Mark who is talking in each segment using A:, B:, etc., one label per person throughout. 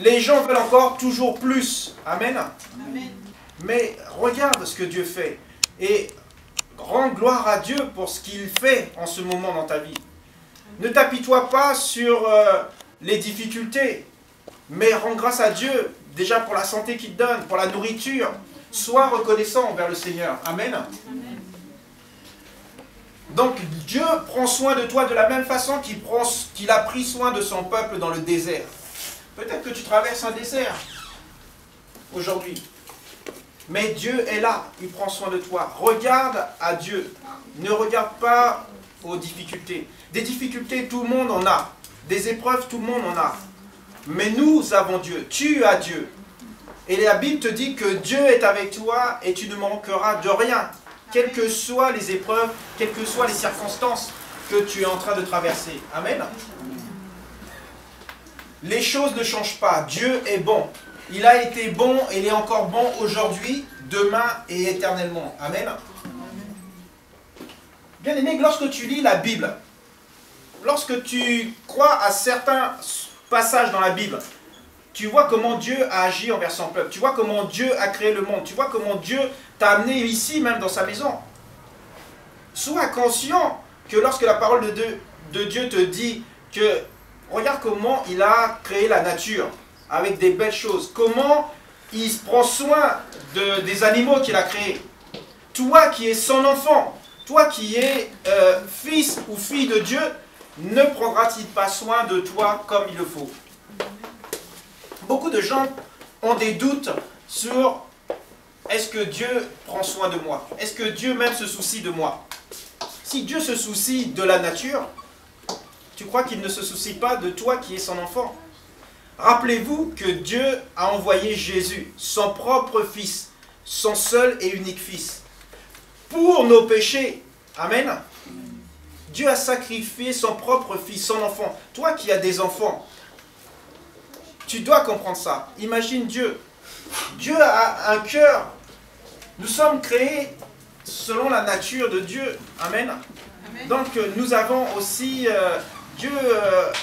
A: Les gens veulent encore toujours plus. Amen.
B: Amen.
A: Mais regarde ce que Dieu fait. Et rends gloire à Dieu pour ce qu'il fait en ce moment dans ta vie. Ne t'apitoie pas sur les difficultés. Mais rends grâce à Dieu déjà pour la santé qu'il te donne, pour la nourriture. Sois reconnaissant envers le Seigneur. Amen.
B: Amen.
A: Donc Dieu prend soin de toi de la même façon qu'il a pris soin de son peuple dans le désert. Peut-être que tu traverses un désert aujourd'hui. Mais Dieu est là, il prend soin de toi. Regarde à Dieu. Ne regarde pas aux difficultés. Des difficultés, tout le monde en a. Des épreuves, tout le monde en a. Mais nous avons Dieu. Tu as Dieu. Et la Bible te dit que Dieu est avec toi et tu ne manqueras de rien. Quelles que soient les épreuves, quelles que soient les circonstances que tu es en train de traverser. Amen. Les choses ne changent pas. Dieu est bon. Il a été bon et il est encore bon aujourd'hui, demain et éternellement. Amen. Bien aimé, lorsque tu lis la Bible, lorsque tu crois à certains passages dans la Bible, tu vois comment Dieu a agi envers son peuple. Tu vois comment Dieu a créé le monde. Tu vois comment Dieu t'a amené ici, même dans sa maison. Sois conscient que lorsque la parole de Dieu te dit que regarde comment il a créé la nature avec des belles choses. Comment il prend soin des animaux qu'il a créés. Toi qui es son enfant, toi qui es fils ou fille de Dieu, ne prendra-t-il pas soin de toi comme il le faut? Beaucoup de gens ont des doutes sur est-ce que Dieu prend soin de moi? Est-ce que Dieu même se soucie de moi? Si Dieu se soucie de la nature, tu crois qu'il ne se soucie pas de toi qui es son enfant? Rappelez-vous que Dieu a envoyé Jésus, son propre fils, son seul et unique fils, pour nos péchés. Amen. Dieu a sacrifié son propre fils, son enfant. Toi qui as des enfants, tu dois comprendre ça. Imagine Dieu. Dieu a un cœur. Nous sommes créés selon la nature de Dieu. Amen.
B: Amen.
A: Donc nous avons aussi... Dieu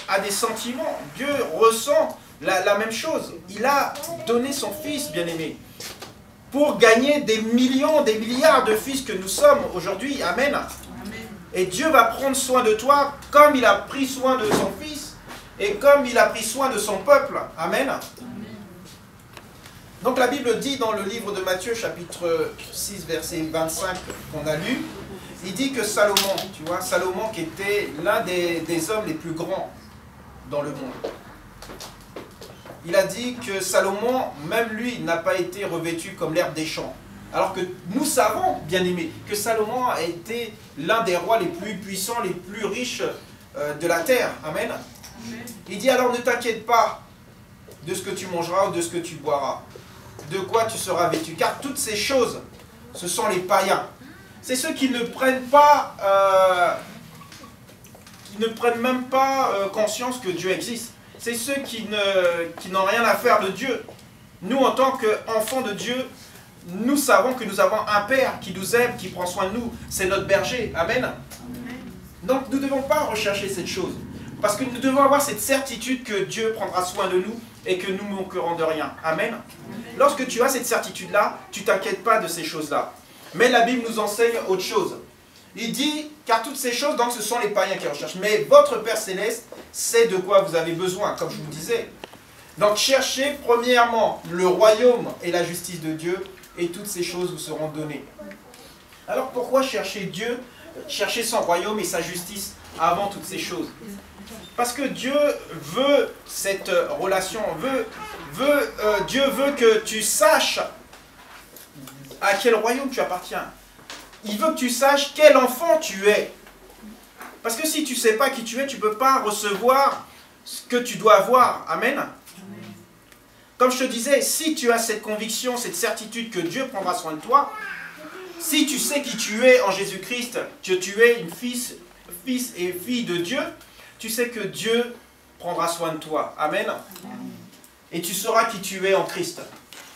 A: a des sentiments. Dieu ressent la même chose. Il a donné son fils, bien-aimé, pour gagner des millions, des milliards de fils que nous sommes aujourd'hui. Amen.
B: Amen.
A: Et Dieu va prendre soin de toi comme il a pris soin de son fils et comme il a pris soin de son peuple. Amen. Donc la Bible dit dans le livre de Matthieu, chapitre 6, verset 25 qu'on a lu, il dit que Salomon, tu vois, Salomon qui était l'un des hommes les plus grands dans le monde. Il a dit que Salomon, même lui, n'a pas été revêtu comme l'herbe des champs. Alors que nous savons, bien aimés, que Salomon a été l'un des rois les plus puissants, les plus riches de la terre. Amen. Il dit alors ne t'inquiète pas de ce que tu mangeras ou de ce que tu boiras, de quoi tu seras vêtu. Car toutes ces choses, ce sont les païens. C'est ceux qui ne prennent pas, même pas conscience que Dieu existe. C'est ceux qui n'ont rien à faire de Dieu. Nous, en tant qu'enfants de Dieu, nous savons que nous avons un Père qui nous aime, qui prend soin de nous. C'est notre berger. Amen. Donc, nous ne devons pas rechercher cette chose. Parce que nous devons avoir cette certitude que Dieu prendra soin de nous et que nous ne manquerons de rien. Amen. Lorsque tu as cette certitude-là, tu ne t'inquiètes pas de ces choses-là. Mais la Bible nous enseigne autre chose. Il dit, car toutes ces choses, donc ce sont les païens qui recherchent. Mais votre Père Céleste sait de quoi vous avez besoin, comme je vous disais. Donc cherchez premièrement le royaume et la justice de Dieu, et toutes ces choses vous seront données. Alors pourquoi chercher Dieu, chercher son royaume et sa justice avant toutes ces choses? Parce que Dieu veut cette relation, Dieu veut que tu saches à quel royaume tu appartiens. Il veut que tu saches quel enfant tu es. Parce que si tu ne sais pas qui tu es, tu ne peux pas recevoir ce que tu dois avoir. Amen. Comme je te disais, si tu as cette conviction, cette certitude que Dieu prendra soin de toi, si tu sais qui tu es en Jésus-Christ, que tu es une fils et fille de Dieu, tu sais que Dieu prendra soin de toi. Amen. Et tu sauras qui tu es en Christ.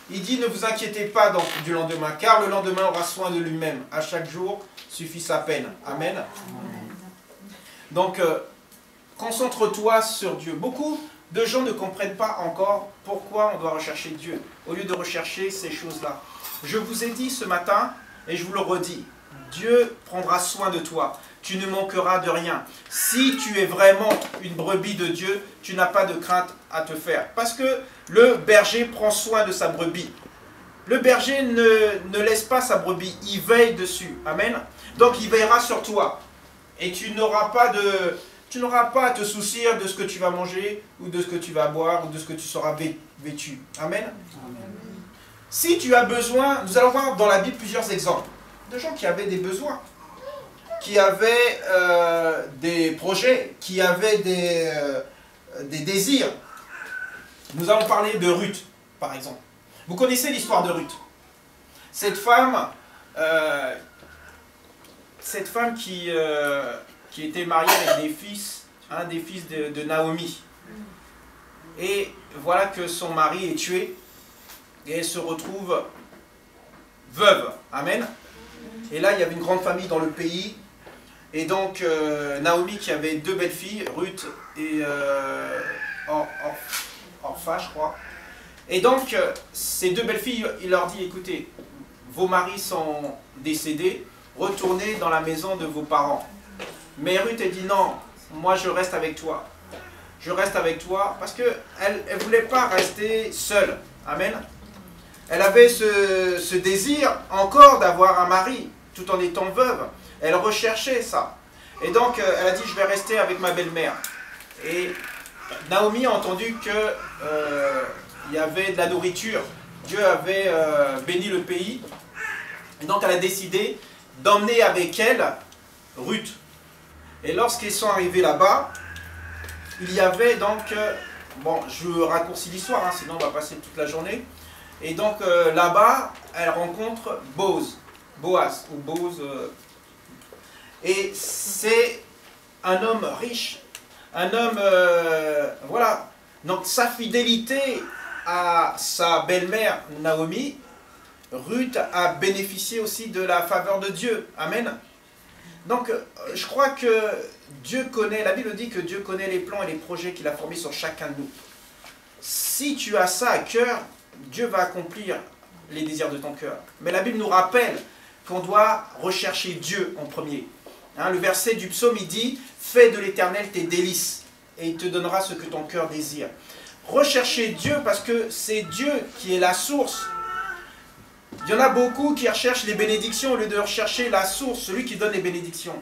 A: Il dit, ne vous inquiétez pas du lendemain, car le lendemain aura soin de lui-même. À chaque jour suffit sa peine. Amen. Donc, concentre-toi sur Dieu. Beaucoup de gens ne comprennent pas encore pourquoi on doit rechercher Dieu, au lieu de rechercher ces choses-là. Je vous ai dit ce matin, et je vous le redis, Dieu prendra soin de toi. Tu ne manqueras de rien. Si tu es vraiment une brebis de Dieu, tu n'as pas de crainte à te faire. Parce que le berger prend soin de sa brebis. Le berger ne laisse pas sa brebis, il veille dessus. Amen. Donc il veillera sur toi. Et tu n'auras pas à te soucier de ce que tu vas manger, ou de ce que tu vas boire, ou de ce que tu seras vêtu. Amen. Si tu as besoin, nous allons voir dans la Bible plusieurs exemples de gens qui avaient des besoins, qui avaient des projets, qui avaient des désirs. Nous allons parler de Ruth, par exemple. Vous connaissez l'histoire de Ruth. Cette femme qui était mariée avec des fils de Naomi. Et voilà que son mari est tué et elle se retrouve veuve. Amen. Et là, il y avait une grande famille dans le pays. Et donc, Naomi qui avait 2 belles filles, Ruth et Orpha, je crois. Et donc, ces 2 belles filles, il leur dit, écoutez, vos maris sont décédés, retournez dans la maison de vos parents. Mais Ruth, elle dit, non, moi je reste avec toi. Je reste avec toi parce qu'elle ne voulait pas rester seule. Amen. Elle avait ce désir encore d'avoir un mari, tout en étant veuve. Elle recherchait ça. Et donc, elle a dit, je vais rester avec ma belle-mère. Et Naomi a entendu qu'il y avait de la nourriture. Dieu avait béni le pays. Et donc, elle a décidé d'emmener avec elle Ruth. Et lorsqu'ils sont arrivés là-bas, il y avait donc... bon, je raccourcis l'histoire, hein, sinon on va passer toute la journée. Et donc, là-bas, elle rencontre Boaz. Et c'est un homme riche, un homme, voilà. Donc sa fidélité à sa belle-mère Naomi, Ruth a bénéficié aussi de la faveur de Dieu. Amen. Donc je crois que Dieu connaît, la Bible dit que Dieu connaît les plans et les projets qu'il a formés sur chacun de nous. Si tu as ça à cœur, Dieu va accomplir les désirs de ton cœur. Mais la Bible nous rappelle qu'on doit rechercher Dieu en premier. Hein, le verset du psaume, il dit « Fais de l'Éternel tes délices, et il te donnera ce que ton cœur désire. » Rechercher Dieu parce que c'est Dieu qui est la source. Il y en a beaucoup qui recherchent les bénédictions au lieu de rechercher la source, celui qui donne les bénédictions.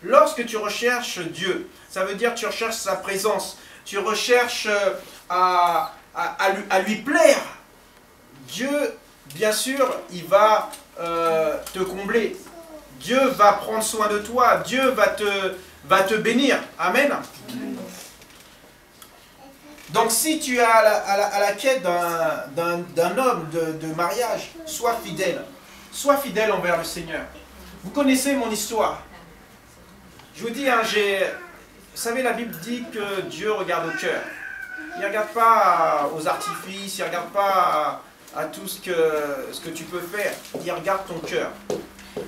A: Lorsque tu recherches Dieu, ça veut dire que tu recherches sa présence, tu recherches à lui plaire. Dieu, bien sûr, il va te combler. Dieu va prendre soin de toi. Dieu va te bénir. Amen. Donc si tu es à la quête d'un homme de mariage, sois fidèle. Sois fidèle envers le Seigneur. Vous connaissez mon histoire. Je vous dis, hein, vous savez, la Bible dit que Dieu regarde au cœur. Il ne regarde pas aux artifices, il ne regarde pas à tout ce que tu peux faire. Il regarde ton cœur.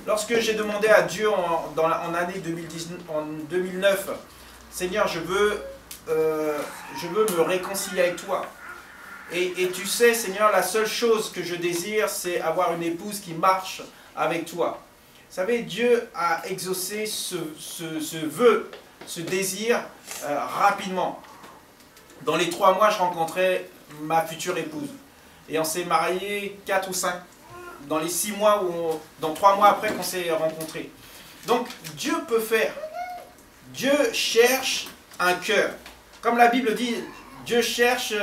A: Lorsque j'ai demandé à Dieu en année 2009, Seigneur, je veux me réconcilier avec toi. Et tu sais, Seigneur, la seule chose que je désire, c'est avoir une épouse qui marche avec toi. Vous savez, Dieu a exaucé ce vœu, ce désir rapidement. Dans les 3 mois, je rencontrais ma future épouse. Et on s'est mariés 4 ou 5. Dans les 6 mois, dans 3 mois après qu'on s'est rencontrés. Donc, Dieu peut faire. Dieu cherche un cœur. Comme la Bible dit, Dieu cherche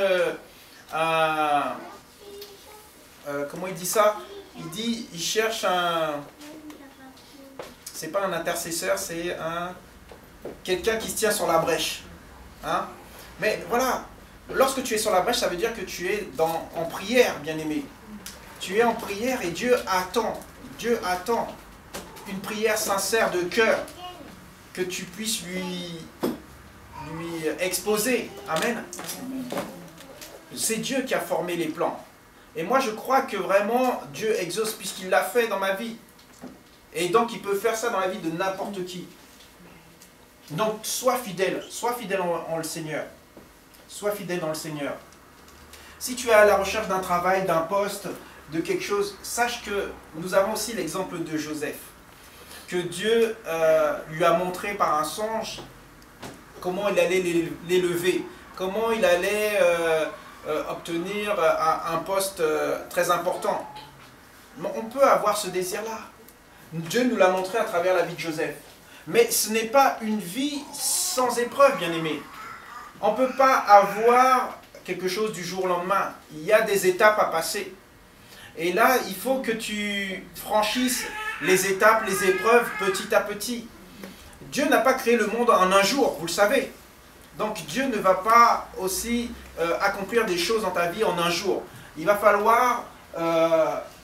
A: comment il dit ça? Il cherche un... C'est pas un intercesseur, c'est quelqu'un qui se tient sur la brèche. Hein? Mais voilà, lorsque tu es sur la brèche, ça veut dire que tu es en prière, bien-aimé. Tu es en prière et Dieu attend une prière sincère de cœur que tu puisses lui exposer. Amen. C'est Dieu qui a formé les plans. Et moi, je crois que vraiment, Dieu exauce puisqu'il l'a fait dans ma vie. Et donc, il peut faire ça dans la vie de n'importe qui. Donc, sois fidèle en le Seigneur. sois fidèle dans le Seigneur. Si tu es à la recherche d'un travail, d'un poste, de quelque chose, sache que nous avons aussi l'exemple de Joseph, que Dieu lui a montré par un songe comment il allait l'élever, comment il allait obtenir un poste très important. On peut avoir ce désir-là. Dieu nous l'a montré à travers la vie de Joseph. Mais ce n'est pas une vie sans épreuve, bien-aimés. On ne peut pas avoir quelque chose du jour au lendemain. Il y a des étapes à passer. Et là, il faut que tu franchisses les étapes, les épreuves petit à petit. Dieu n'a pas créé le monde en un jour, vous le savez. Donc Dieu ne va pas aussi accomplir des choses dans ta vie en un jour. Il va falloir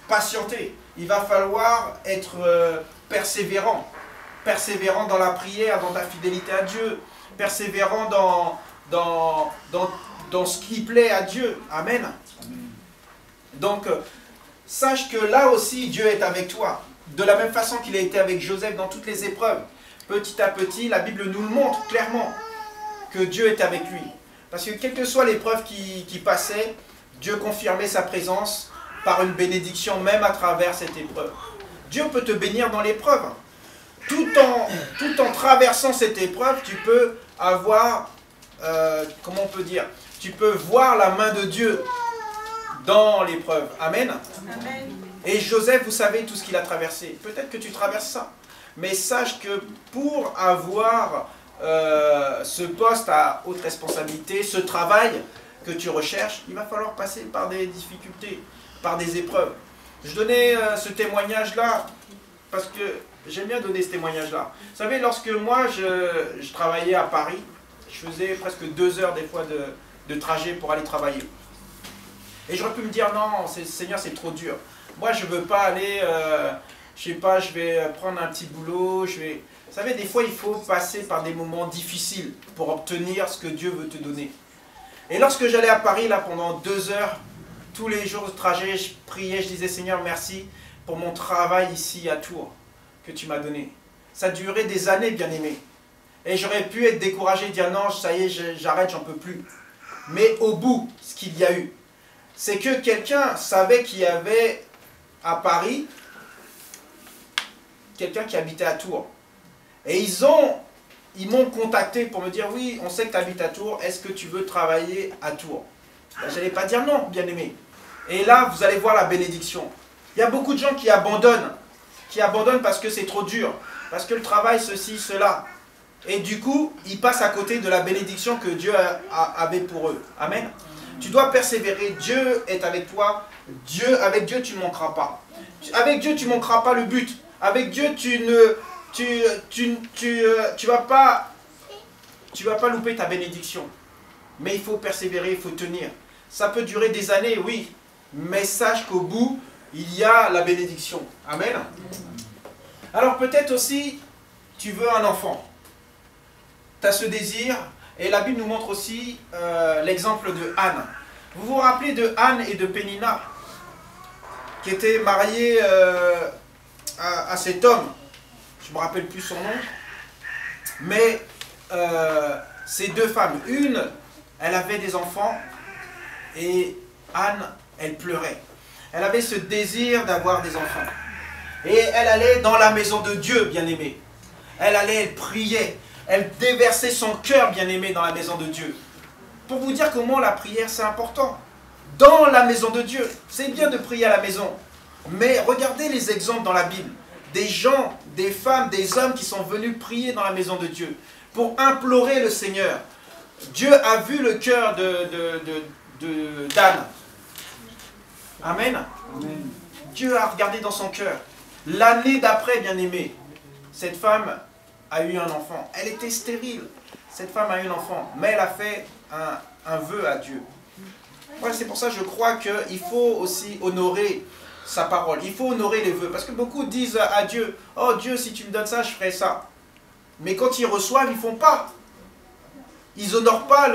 A: patienter. Il va falloir être persévérant. Persévérant dans la prière, dans ta fidélité à Dieu. Persévérant dans ce qui plaît à Dieu. Amen. Donc, sache que là aussi, Dieu est avec toi. De la même façon qu'il a été avec Joseph dans toutes les épreuves. Petit à petit, la Bible nous le montre clairement que Dieu est avec lui. Parce que quelle que soit l'épreuve qui passait, Dieu confirmait sa présence par une bénédiction même à travers cette épreuve. Dieu peut te bénir dans l'épreuve. Tout en traversant cette épreuve, tu peux avoir, comment on peut dire, tu peux voir la main de Dieu dans l'épreuve. Amen. Amen. Et Joseph, vous savez tout ce qu'il a traversé. Peut-être que tu traverses ça. Mais sache que pour avoir ce poste à haute responsabilité, ce travail que tu recherches, il va falloir passer par des difficultés, par des épreuves. Je donnais ce témoignage-là parce que j'aime bien donner ce témoignage-là. Vous savez, lorsque moi je travaillais à Paris, je faisais presque 2 heures des fois de trajet pour aller travailler. Et j'aurais pu me dire, non, Seigneur, c'est trop dur. Moi, je ne veux pas aller, je sais pas, je vais prendre un petit boulot. Vous savez, des fois, il faut passer par des moments difficiles pour obtenir ce que Dieu veut te donner. Et lorsque j'allais à Paris, là, pendant 2 heures, tous les jours de trajet, je priais, je disais, Seigneur, merci pour mon travail ici à Tours que tu m'as donné. Ça durait des années, bien aimé. Et j'aurais pu être découragé, dire non, ça y est, j'arrête, j'en peux plus. Mais au bout, ce qu'il y a eu, c'est que quelqu'un savait qu'il y avait à Paris quelqu'un qui habitait à Tours. Et ils m'ont contacté pour me dire, oui, on sait que tu habites à Tours, est-ce que tu veux travailler à Tours? Ben, je n'allais pas dire non, bien aimé. Et là, vous allez voir la bénédiction. Il y a beaucoup de gens qui abandonnent parce que c'est trop dur, parce que le travail, ceci, cela. Et du coup, ils passent à côté de la bénédiction que Dieu avait pour eux. Amen. Tu dois persévérer. Dieu est avec toi. Avec Dieu, tu ne manqueras pas. Avec Dieu, tu ne manqueras pas le but. Avec Dieu, tu vas pas louper ta bénédiction. Mais il faut persévérer, il faut tenir. Ça peut durer des années, oui. Mais sache qu'au bout, il y a la bénédiction. Amen. Alors peut-être aussi, tu veux un enfant. Tu as ce désir. Et la Bible nous montre aussi l'exemple de Anne. Vous vous rappelez de Anne et de Pénina, qui étaient mariées à cet homme. Je ne me rappelle plus son nom. Mais ces 2 femmes, une, elle avait des enfants, et Anne, elle pleurait. Elle avait ce désir d'avoir des enfants. Et elle allait dans la maison de Dieu, bien-aimée. Elle priait. Elle déversait son cœur, bien-aimé, dans la maison de Dieu. Pour vous dire comment la prière, c'est important. Dans la maison de Dieu. C'est bien de prier à la maison. Mais regardez les exemples dans la Bible. Des gens, des femmes, des hommes qui sont venus prier dans la maison de Dieu. Pour implorer le Seigneur. Dieu a vu le cœur d'Anne. Amen. Amen. Dieu a regardé dans son cœur. L'année d'après, bien-aimé, cette femme a eu un enfant. Elle était stérile. Cette femme a eu un enfant. Mais elle a fait un vœu à Dieu. Ouais, c'est pour ça que je crois qu'il faut aussi honorer sa parole. Il faut honorer les vœux. Parce que beaucoup disent à Dieu, oh Dieu, si tu me donnes ça, je ferai ça. Mais quand ils reçoivent, ils ne font pas. Ils n'honorent pas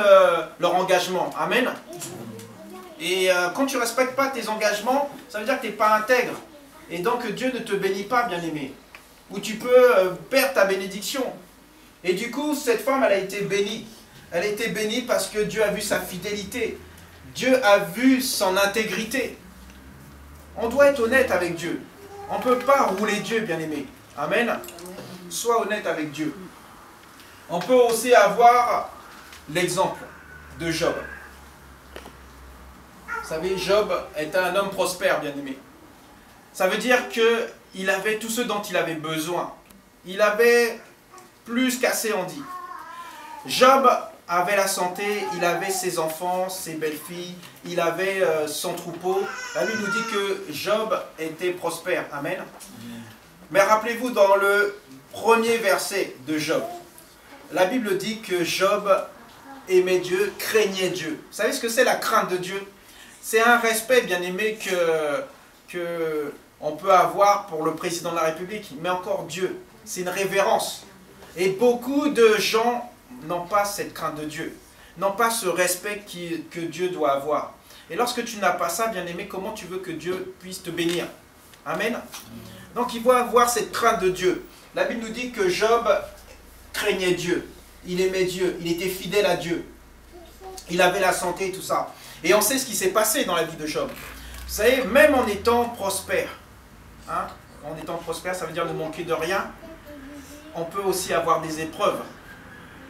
A: leur engagement. Amen. Et quand tu ne respectes pas tes engagements, ça veut dire que tu n'es pas intègre. Et donc Dieu ne te bénit pas, bien-aimé. Ou tu peux perdre ta bénédiction. Et du coup, cette femme, elle a été bénie. Elle a été bénie parce que Dieu a vu sa fidélité. Dieu a vu son intégrité. On doit être honnête avec Dieu. On ne peut pas rouler Dieu, bien-aimé. Amen. Sois honnête avec Dieu. On peut aussi avoir l'exemple de Job. Vous savez, Job était un homme prospère, bien-aimé. Ça veut dire qu'il avait tout ce dont il avait besoin. Il avait plus qu'assez, on dit. Job avait la santé, il avait ses enfants, ses belles-filles, il avait son troupeau. La Bible nous dit que Job était prospère. Amen. Mais rappelez-vous dans le premier verset de Job, la Bible dit que Job aimait Dieu, craignait Dieu. Vous savez ce que c'est la crainte de Dieu? C'est un respect, bien aimé, que on peut avoir pour le président de la République, mais encore Dieu. C'est une révérence. Et beaucoup de gens n'ont pas cette crainte de Dieu, n'ont pas ce respect que Dieu doit avoir. Et lorsque tu n'as pas ça, bien aimé, comment tu veux que Dieu puisse te bénir? Amen. Donc il faut avoir cette crainte de Dieu. La Bible nous dit que Job craignait Dieu, il aimait Dieu, il était fidèle à Dieu. Il avait la santé et tout ça. Et on sait ce qui s'est passé dans la vie de Job. Vous savez, même en étant prospère, hein, en étant prospère, ça veut dire ne manquer de rien, on peut aussi avoir des épreuves.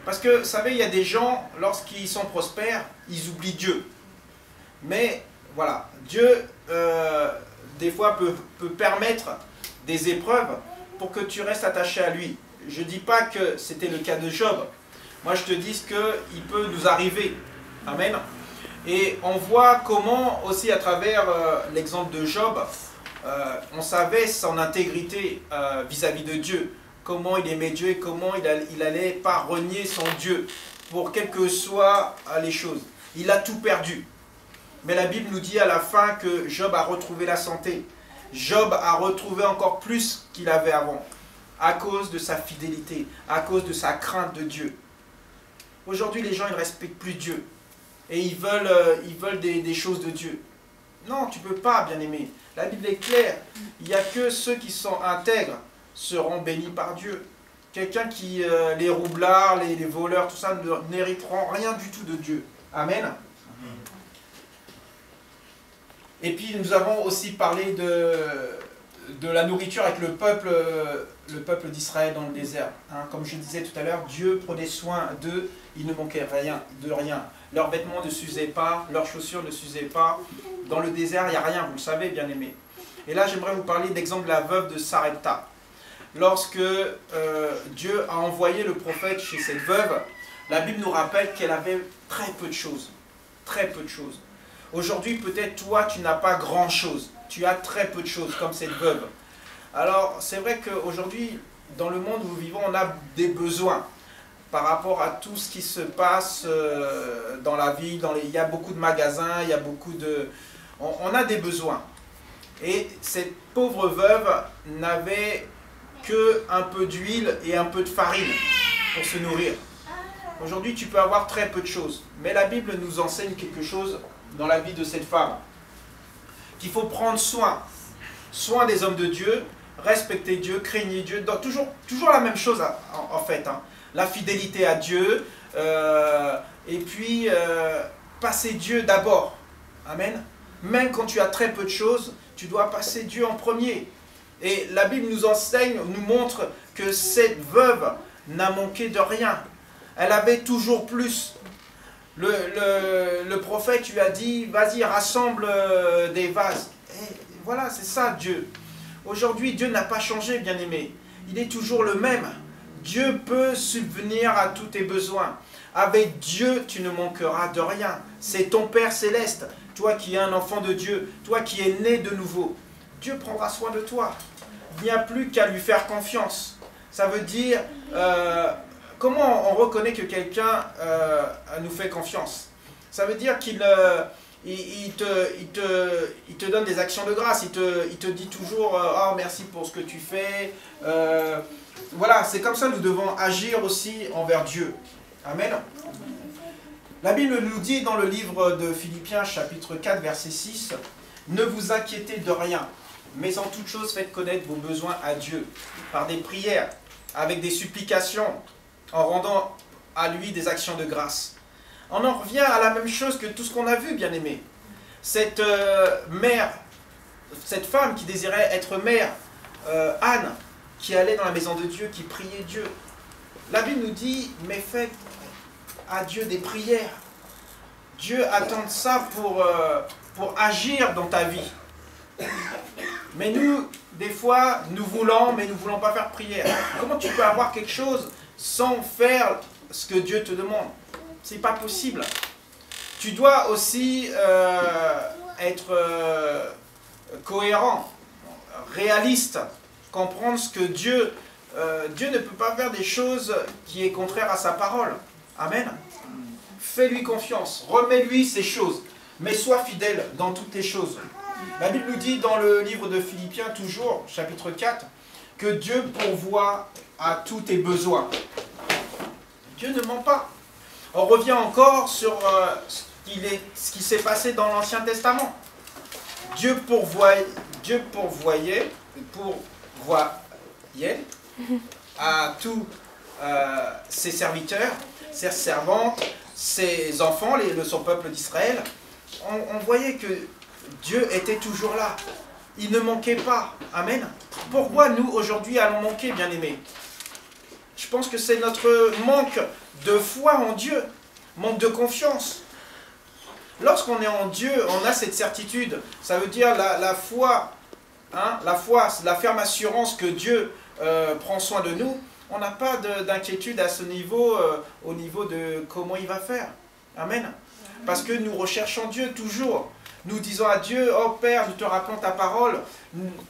A: Parce que, vous savez, il y a des gens, lorsqu'ils sont prospères, ils oublient Dieu. Mais, voilà, Dieu, des fois, peut permettre des épreuves pour que tu restes attaché à lui. Je ne dis pas que c'était le cas de Job. Moi, je te dis ce qu'il peut nous arriver. Amen. Et on voit comment, aussi à travers l'exemple de Job, on savait son intégrité vis-à-vis de Dieu. Comment il aimait Dieu et comment il n'allait pas renier son Dieu pour quelles que soient les choses. Il a tout perdu. Mais la Bible nous dit à la fin que Job a retrouvé la santé. Job a retrouvé encore plus qu'il avait avant, à cause de sa fidélité, à cause de sa crainte de Dieu. Aujourd'hui, les gens ne respectent plus Dieu. Et ils veulent des choses de Dieu. Non, tu ne peux pas, bien-aimé. La Bible est claire. Il n'y a que ceux qui sont intègres seront bénis par Dieu. Quelqu'un qui, les roublards, les voleurs, tout ça, ne n'hériteront rien du tout de Dieu. Amen. Et puis nous avons aussi parlé de la nourriture avec le peuple d'Israël dans le désert. Hein, comme je disais tout à l'heure, Dieu prenait soin d'eux, il ne manquait de rien. Leurs vêtements ne s'usaient pas, leurs chaussures ne s'usaient pas. Dans le désert, il n'y a rien, vous le savez, bien aimé. Et là, j'aimerais vous parler d'exemple de la veuve de Sarepta. Lorsque Dieu a envoyé le prophète chez cette veuve, la Bible nous rappelle qu'elle avait très peu de choses. Très peu de choses. Aujourd'hui, peut-être toi, tu n'as pas grand-chose. Tu as très peu de choses, comme cette veuve. Alors, c'est vrai qu'aujourd'hui, dans le monde où nous vivons, on a des besoins par rapport à tout ce qui se passe dans la vie. Il y a beaucoup de magasins, il y a beaucoup de... On a des besoins. Et cette pauvre veuve n'avait qu'un peu d'huile et un peu de farine pour se nourrir. Aujourd'hui, tu peux avoir très peu de choses. Mais la Bible nous enseigne quelque chose dans la vie de cette femme. Qu'il faut prendre soin des hommes de Dieu, respecter Dieu, craigner Dieu. Donc, toujours la même chose en fait. Hein. La fidélité à Dieu. Et puis, passer Dieu d'abord. Amen. Même quand tu as très peu de choses, tu dois passer Dieu en premier. Et la Bible nous enseigne, nous montre que cette veuve n'a manqué de rien. Elle avait toujours plus. Le prophète lui a dit, vas-y, rassemble des vases. Et voilà, c'est ça Dieu. Aujourd'hui, Dieu n'a pas changé, bien-aimé. Il est toujours le même. Dieu peut subvenir à tous tes besoins. Avec Dieu, tu ne manqueras de rien. C'est ton Père céleste, toi qui es un enfant de Dieu, toi qui es né de nouveau. Dieu prendra soin de toi. Il n'y a plus qu'à lui faire confiance. Ça veut dire, comment on reconnaît que quelqu'un nous fait confiance? Ça veut dire qu'il te donne des actions de grâce. Il te dit toujours, oh merci pour ce que tu fais. Voilà, c'est comme ça que nous devons agir aussi envers Dieu. Amen. La Bible nous dit dans le livre de Philippiens, chapitre 4, verset 6, « Ne vous inquiétez de rien, mais en toute chose faites connaître vos besoins à Dieu, par des prières, avec des supplications, en rendant à lui des actions de grâce. On en revient à la même chose que tout ce qu'on a vu, bien-aimés. Cette mère, cette femme qui désirait être mère, Anne, qui allait dans la maison de Dieu, qui priait Dieu. La Bible nous dit, mais faites à Dieu des prières. Dieu attend ça pour agir dans ta vie. Mais nous, des fois, nous voulons, mais nous ne voulons pas faire prière. Comment tu peux avoir quelque chose sans faire ce que Dieu te demande? C'est pas possible. Tu dois aussi être cohérent, réaliste, comprendre ce que Dieu ne peut pas faire des choses qui est contraire à sa parole. Amen. Fais-lui confiance, remets-lui ces choses, mais sois fidèle dans toutes les choses. La Bible nous dit dans le livre de Philippiens, toujours, chapitre 4, que Dieu pourvoit à tous tes besoins. Dieu ne ment pas. On revient encore sur ce qui s'est passé dans l'Ancien Testament. Dieu pourvoyait à tous ses serviteurs, ses servantes, ses enfants, son peuple d'Israël. On voyait que Dieu était toujours là. Il ne manquait pas. Amen. Pourquoi nous, aujourd'hui, allons manquer, bien-aimés? Je pense que c'est notre manque de foi en Dieu, manque de confiance. Lorsqu'on est en Dieu, on a cette certitude. Ça veut dire la foi, la foi, la ferme assurance que Dieu prend soin de nous. On n'a pas d'inquiétude à ce niveau, au niveau de comment il va faire. Amen. Parce que nous recherchons Dieu toujours. Nous disons à Dieu, oh Père, nous te rappelons ta parole,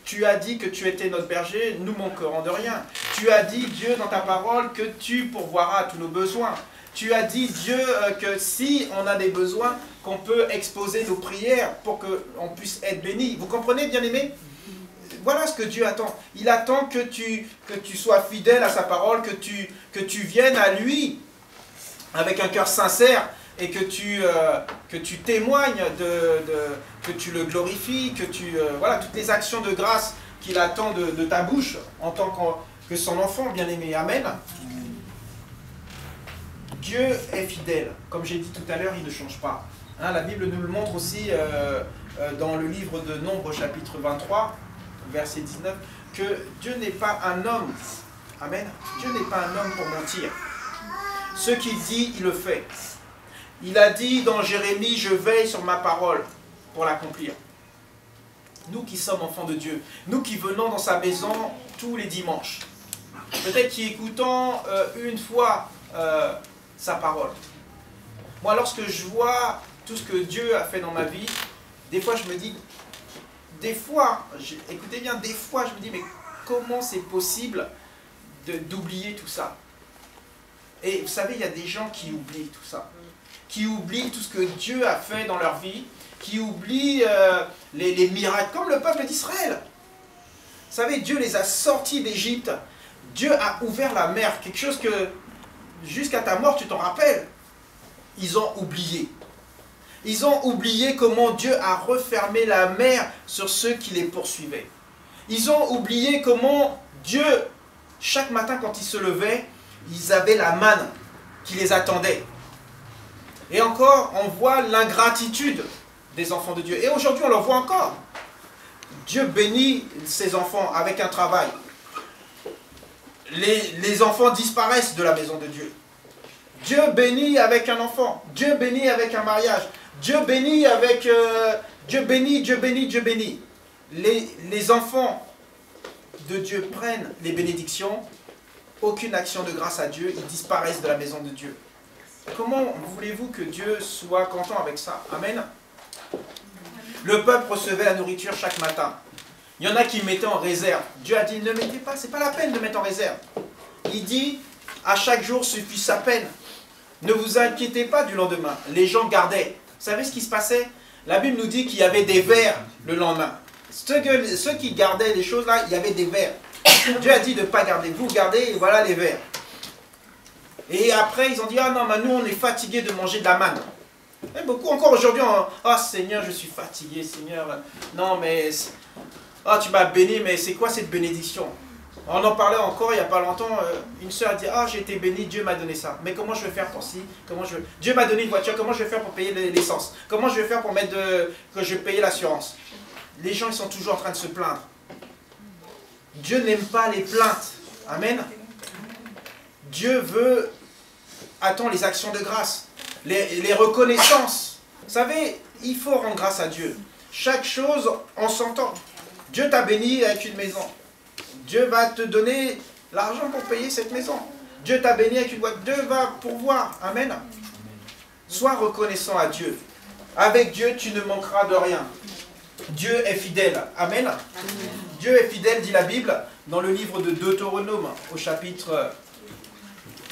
A: tu as dit que tu étais notre berger, nous manquerons de rien. Tu as dit, Dieu, dans ta parole, que tu pourvoiras à tous nos besoins. Tu as dit, Dieu, que si on a des besoins, qu'on peut exposer nos prières pour qu'on puisse être béni. Vous comprenez, bien-aimés? Voilà ce que Dieu attend. Il attend que tu sois fidèle à sa parole, que tu viennes à lui avec un cœur sincère, et que tu témoignes, que tu le glorifies, voilà, toutes les actions de grâce qu'il attend de ta bouche en tant que son enfant bien-aimé. Amen. Dieu est fidèle. Comme j'ai dit tout à l'heure, il ne change pas. La Bible nous le montre aussi dans le livre de Nombres, chapitre 23, verset 19, que Dieu n'est pas un homme. Amen. Dieu n'est pas un homme pour mentir. Ce qu'il dit, il le fait. Il a dit dans Jérémie, je veille sur ma parole pour l'accomplir. Nous qui sommes enfants de Dieu, nous qui venons dans sa maison tous les dimanches, peut-être qui écoutons une fois sa parole. Moi, lorsque je vois tout ce que Dieu a fait dans ma vie, des fois je me dis, écoutez bien, des fois je me dis, mais comment c'est possible d'oublier tout ça? Et vous savez, il y a des gens qui oublient tout ça. Qui oublient tout ce que Dieu a fait dans leur vie, qui oublient les miracles, comme le peuple d'Israël. Vous savez, Dieu les a sortis d'Égypte. Dieu a ouvert la mer, quelque chose que jusqu'à ta mort tu t'en rappelles. Ils ont oublié. Ils ont oublié comment Dieu a refermé la mer sur ceux qui les poursuivaient. Ils ont oublié comment Dieu, chaque matin quand ils se levaient, ils avaient la manne qui les attendait. Et encore, on voit l'ingratitude des enfants de Dieu. Et aujourd'hui, on le voit encore. Dieu bénit ses enfants avec un travail. Les enfants disparaissent de la maison de Dieu. Dieu bénit avec un enfant. Dieu bénit avec un mariage. Dieu bénit avec... Dieu bénit, Dieu bénit, Dieu bénit. Les enfants de Dieu prennent les bénédictions. Aucune action de grâce à Dieu. Ils disparaissent de la maison de Dieu. Comment voulez-vous que Dieu soit content avec ça? Amen. Le peuple recevait la nourriture chaque matin. Il y en a qui mettaient en réserve. Dieu a dit, ne mettez pas, c'est pas la peine de mettre en réserve. Il dit, à chaque jour suffit sa peine. Ne vous inquiétez pas du lendemain. Les gens gardaient. Vous savez ce qui se passait? La Bible nous dit qu'il y avait des vers le lendemain. Ceux qui gardaient les choses là, il y avait des vers. Dieu a dit de ne pas garder. Vous gardez et voilà les vers. Et après, ils ont dit, ah non, mais nous, on est fatigués de manger de la manne. Et beaucoup encore aujourd'hui, ah Seigneur, je suis fatigué, Seigneur. Non, mais, ah tu m'as béni, mais c'est quoi cette bénédiction? On en parlait encore il n'y a pas longtemps, une soeur dit « Ah, j'ai été béni, Dieu m'a donné ça. Mais comment je vais faire pour ci? Dieu m'a donné une voiture, comment je vais faire pour payer l'essence? Comment je vais faire pour mettre que je paye l'assurance ?» Les gens, ils sont toujours en train de se plaindre. Dieu n'aime pas les plaintes. Amen. Dieu attend les actions de grâce, les reconnaissances. Vous savez, il faut rendre grâce à Dieu. Chaque chose en son temps. Dieu t'a béni avec une maison. Dieu va te donner l'argent pour payer cette maison. Dieu t'a béni avec une voiture. Dieu va pourvoir. Amen. Sois reconnaissant à Dieu. Avec Dieu, tu ne manqueras de rien. Dieu est fidèle. Amen. Amen. Dieu est fidèle, dit la Bible, dans le livre de Deutéronome, au chapitre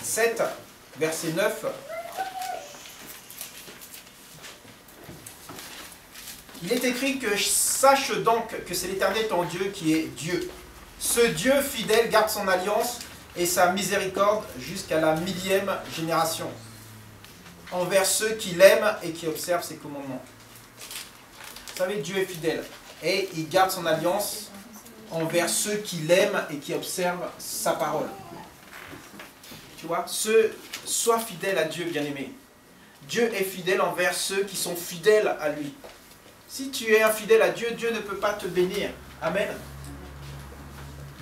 A: 7, verset 9. Il est écrit que sache donc que c'est l'Éternel ton Dieu qui est Dieu. Ce Dieu fidèle garde son alliance et sa miséricorde jusqu'à la 1000e génération, envers ceux qui l'aiment et qui observent ses commandements. Vous savez, Dieu est fidèle et il garde son alliance envers ceux qui l'aiment et qui observent sa parole. Tu vois, sois fidèle à Dieu, bien-aimé. Dieu est fidèle envers ceux qui sont fidèles à lui. Si tu es infidèle à Dieu, Dieu ne peut pas te bénir. Amen.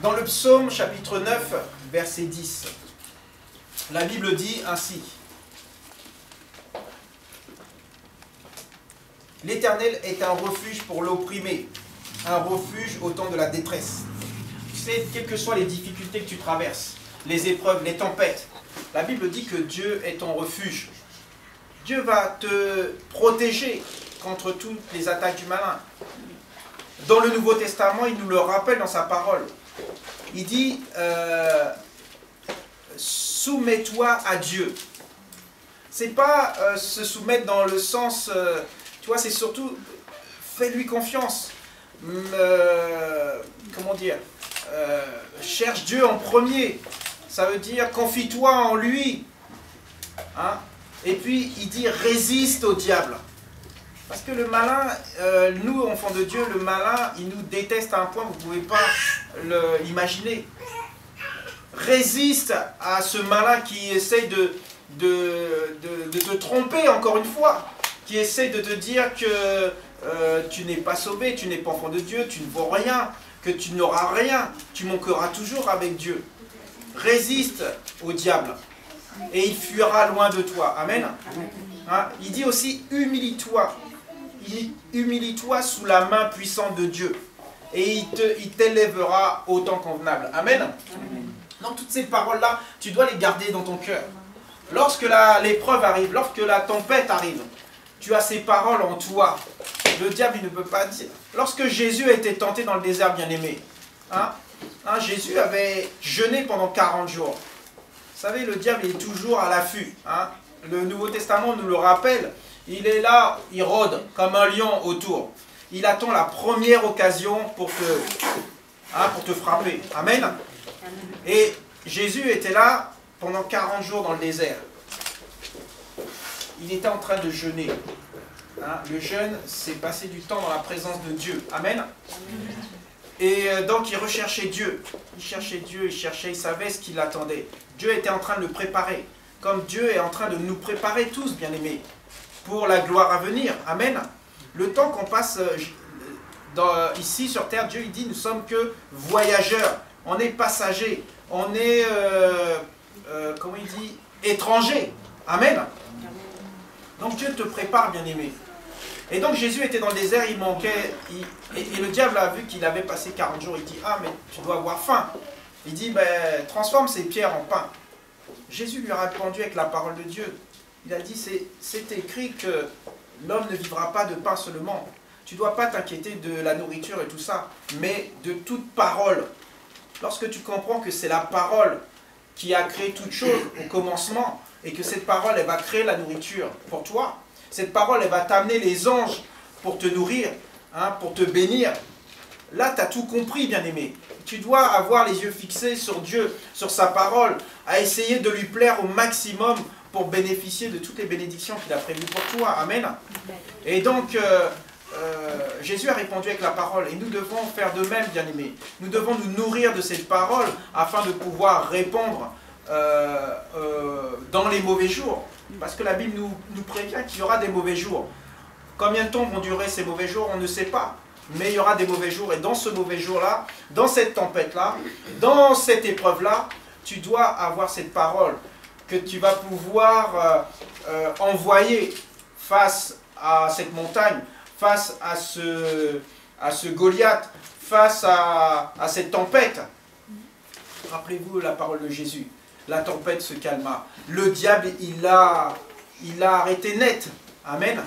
A: Dans le psaume chapitre 9, verset 10, la Bible dit ainsi. L'Éternel est un refuge pour l'opprimé, un refuge au temps de la détresse. Tu sais, quelles que soient les difficultés que tu traverses, les épreuves, les tempêtes, la Bible dit que Dieu est ton refuge. Dieu va te protéger contre toutes les attaques du malin. Dans le Nouveau Testament, il nous le rappelle dans sa parole. Il dit, soumets-toi à Dieu. C'est pas se soumettre dans le sens, tu vois, c'est surtout, fais-lui confiance. Comment dire, cherche Dieu en premier. Ça veut dire, confie-toi en lui. Hein? Et puis, il dit, résiste au diable. Parce que le malin, nous, enfants de Dieu, le malin, il nous déteste à un point que vous ne pouvez pas l'imaginer. Résiste à ce malin qui essaye de te tromper, encore une fois. Qui essaye de te dire que tu n'es pas sauvé, tu n'es pas enfant de Dieu, tu ne vaux rien, que tu n'auras rien. Tu manqueras toujours avec Dieu. Résiste au diable. Et il fuira loin de toi. Amen. Hein? Il dit aussi, humilie-toi. Humilie-toi sous la main puissante de Dieu. Et il t'élèvera au temps convenable. Amen. Amen. Donc toutes ces paroles-là, tu dois les garder dans ton cœur. Lorsque l'épreuve arrive, lorsque la tempête arrive, tu as ces paroles en toi. Le diable, il ne peut pas dire. Lorsque Jésus a été tenté dans le désert, bien-aimé, Jésus avait jeûné pendant 40 jours. Vous savez, le diable il est toujours à l'affût. Hein? Le Nouveau Testament nous le rappelle. Il est là, il rôde comme un lion autour. Il attend la première occasion pour te frapper. Amen. Et Jésus était là pendant 40 jours dans le désert. Il était en train de jeûner. Hein? Le jeûne, c'est passer du temps dans la présence de Dieu. Amen. Et donc il recherchait Dieu. Il cherchait Dieu, il savait ce qu'il attendait. Dieu était en train de le préparer. Comme Dieu est en train de nous préparer tous, bien-aimés, pour la gloire à venir. Amen. Le temps qu'on passe ici sur terre, Dieu il dit, nous sommes que voyageurs. On est passagers. On est, comment il dit, étrangers. Amen. Donc Dieu te prépare, bien-aimé. Et donc Jésus était dans le désert, il manquait, et le diable a vu qu'il avait passé 40 jours, il dit, ah mais tu dois avoir faim. Il dit, ben, transforme ces pierres en pain. Jésus lui a répondu avec la parole de Dieu. Il a dit, c'est écrit que l'homme ne vivra pas de pain seulement. Tu ne dois pas t'inquiéter de la nourriture et tout ça, mais de toute parole. Lorsque tu comprends que c'est la parole qui a créé toute chose au commencement, et que cette parole, elle va créer la nourriture pour toi, cette parole, elle va t'amener les anges pour te nourrir, hein, pour te bénir. Là, tu as tout compris, bien-aimé. Tu dois avoir les yeux fixés sur Dieu, sur sa parole, à essayer de lui plaire au maximum pour bénéficier de toutes les bénédictions qu'il a prévues pour toi. Amen. Et donc, Jésus a répondu avec la parole et nous devons faire de même, bien-aimés. Nous devons nous nourrir de cette parole afin de pouvoir répondre dans les mauvais jours. Parce que la Bible nous prévient qu'il y aura des mauvais jours. Combien de temps vont durer ces mauvais jours, on ne sait pas. Mais il y aura des mauvais jours et dans ce mauvais jour-là, dans cette tempête-là, dans cette épreuve-là, tu dois avoir cette parole que tu vas pouvoir envoyer face à cette montagne, face à ce Goliath, face à cette tempête. Rappelez-vous la parole de Jésus. La tempête se calma. Le diable, il a arrêté net. Amen.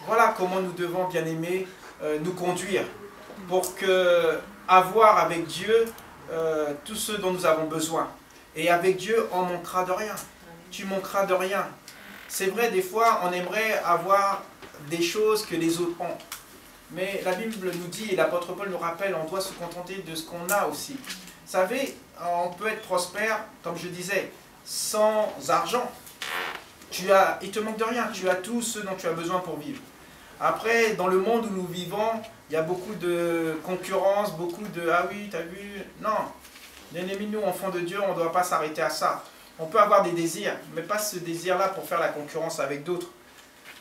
A: Voilà comment nous devons, bien aimer, nous conduire pour avoir avec Dieu tout ce dont nous avons besoin. Et avec Dieu, on ne manquera de rien. Tu manqueras de rien. C'est vrai, des fois, on aimerait avoir des choses que les autres ont. Mais la Bible nous dit, et l'apôtre Paul nous rappelle, on doit se contenter de ce qu'on a aussi. Vous savez, on peut être prospère, comme je disais, sans argent. Il ne te manque de rien. Tu as tout ce dont tu as besoin pour vivre. Après, dans le monde où nous vivons, il y a beaucoup de concurrence, beaucoup de « ah oui, t'as vu ?» Non. Bien aimés, nous, enfants de Dieu, on ne doit pas s'arrêter à ça. On peut avoir des désirs, mais pas ce désir-là pour faire la concurrence avec d'autres.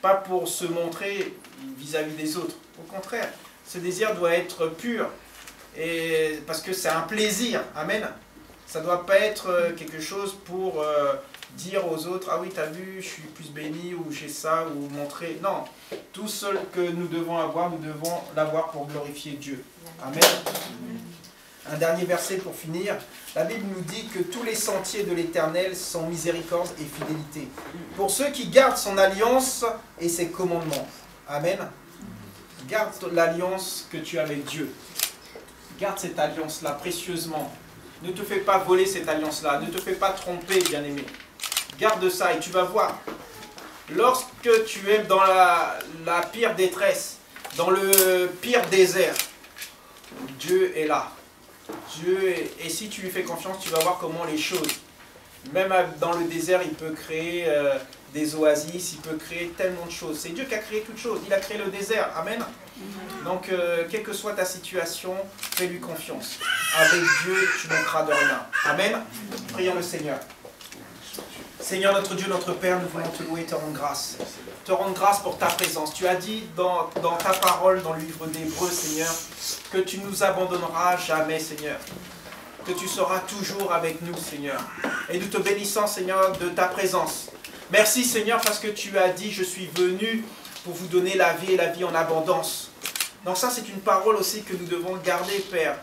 A: Pas pour se montrer vis-à-vis des autres. Au contraire, ce désir doit être pur. Et parce que c'est un plaisir. Amen. Ça ne doit pas être quelque chose pour dire aux autres « ah oui, t'as vu, je suis plus béni » ou « j'ai ça » ou montrer. Non. Tout seul que nous devons avoir, nous devons l'avoir pour glorifier Dieu. Amen. Un dernier verset pour finir. La Bible nous dit que tous les sentiers de l'Éternel sont miséricorde et fidélité. Pour ceux qui gardent son alliance et ses commandements. Amen. Garde l'alliance que tu as avec Dieu. Garde cette alliance-là précieusement. Ne te fais pas voler cette alliance-là. Ne te fais pas tromper, bien-aimé. Garde ça et tu vas voir. Lorsque tu es dans la pire détresse, dans le pire désert, Dieu est là. Et si tu lui fais confiance, tu vas voir comment les choses, même dans le désert, il peut créer des oasis, il peut créer tellement de choses. C'est Dieu qui a créé toutes choses, il a créé le désert. Amen. Donc, quelle que soit ta situation, fais-lui confiance. Avec Dieu, tu ne manqueras de rien. Amen. Prions le Seigneur. Seigneur, notre Dieu, notre Père, nous voulons te louer et te rendre grâce. Te rendre grâce pour ta présence. Tu as dit dans ta parole, dans le livre d'Hébreux, Seigneur, que tu ne nous abandonneras jamais, Seigneur. Que tu seras toujours avec nous, Seigneur. Et nous te bénissons, Seigneur, de ta présence. Merci, Seigneur, parce que tu as dit, je suis venu pour vous donner la vie et la vie en abondance. Donc ça, c'est une parole aussi que nous devons garder, Père.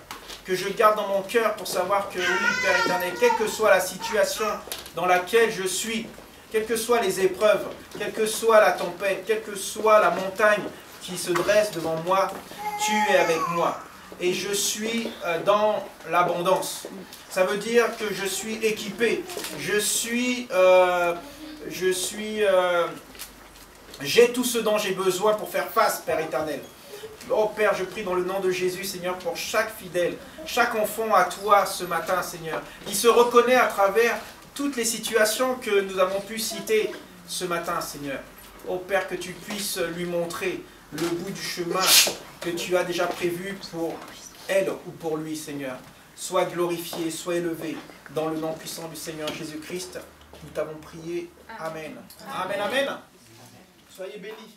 A: Que je garde dans mon cœur pour savoir que, oui, Père éternel, quelle que soit la situation dans laquelle je suis, quelles que soient les épreuves, quelle que soit la tempête, quelle que soit la montagne qui se dresse devant moi, tu es avec moi. Et je suis dans l'abondance. Ça veut dire que je suis équipé. J'ai tout ce dont j'ai besoin pour faire face, Père éternel. Oh Père, je prie dans le nom de Jésus, Seigneur, pour chaque fidèle, chaque enfant à toi ce matin, Seigneur. Il se reconnaît à travers toutes les situations que nous avons pu citer ce matin, Seigneur. Oh Père, que tu puisses lui montrer le bout du chemin que tu as déjà prévu pour elle ou pour lui, Seigneur. Sois glorifié, sois élevé, dans le nom puissant du Seigneur Jésus-Christ. Nous t'avons prié. Amen. Amen, amen. Soyez bénis.